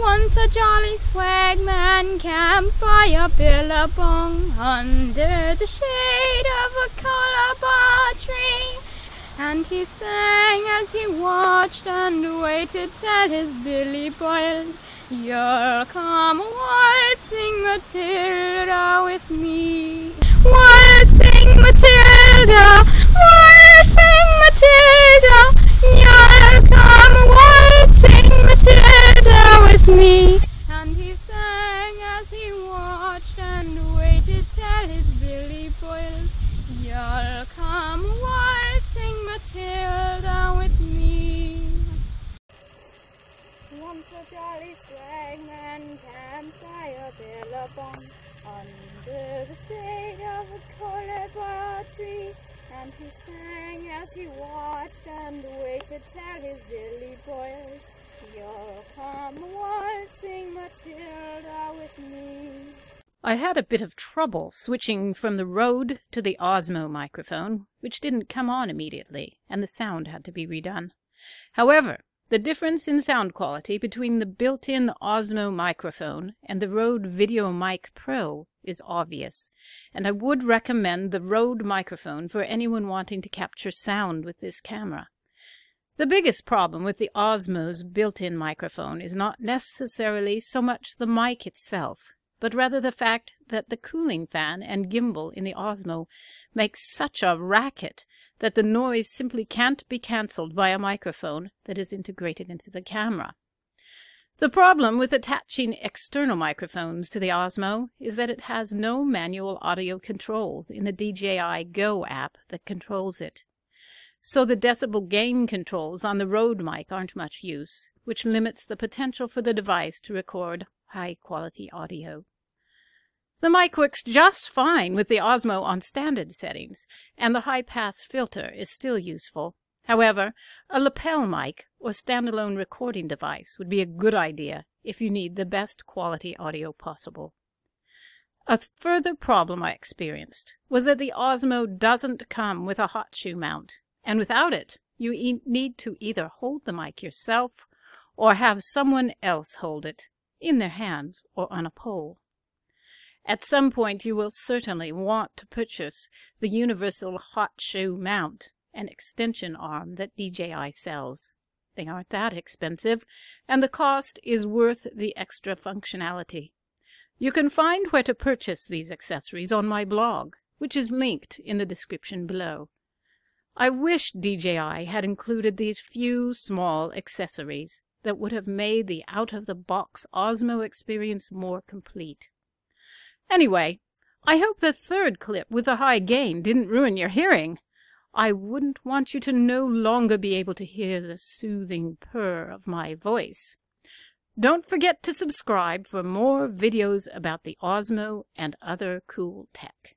Once a jolly swagman camped by a billabong under the shade of a calabar tree, and he sang as he watched and waited till his billy boiled. You'll come waltzing Matilda with me. Waltzing Matilda, waltzing Matilda, you'll come waltzing Matilda with me. And he sang as he watched and waited till his billy boiled. You'll come waltzing Matilda with me. Once a jolly swagman camped by a billabong under the shade of a calabar tree, and he sang as he watched and waited till his billy boiled. You'll come waltzing Matilda with me. I had a bit of trouble switching from the Rode to the Osmo microphone, which didn't come on immediately, and the sound had to be redone. However, the difference in sound quality between the built-in Osmo microphone and the Rode Videomic Pro is obvious, and I would recommend the Rode microphone for anyone wanting to capture sound with this camera. The biggest problem with the Osmo's built-in microphone is not necessarily so much the mic itself, but rather the fact that the cooling fan and gimbal in the Osmo make such a racket that the noise simply can't be cancelled by a microphone that is integrated into the camera. The problem with attaching external microphones to the Osmo is that it has no manual audio controls in the DJI Go app that controls it. So the decibel gain controls on the Rode mic aren't much use, which limits the potential for the device to record high-quality audio. The mic works just fine with the Osmo on standard settings, and the high-pass filter is still useful. However, a lapel mic or standalone recording device would be a good idea if you need the best quality audio possible. A further problem I experienced was that the Osmo doesn't come with a hot shoe mount, and without it, you need to either hold the mic yourself or have someone else hold it, in their hands or on a pole. At some point you will certainly want to purchase the universal hot shoe mount and extension arm that DJI sells. They aren't that expensive, and the cost is worth the extra functionality. You can find where to purchase these accessories on my blog, which is linked in the description below. I wish DJI had included these few small accessories that would have made the out-of-the-box Osmo experience more complete. Anyway, I hope the third clip with the high gain didn't ruin your hearing. I wouldn't want you to no longer be able to hear the soothing purr of my voice. Don't forget to subscribe for more videos about the Osmo and other cool tech.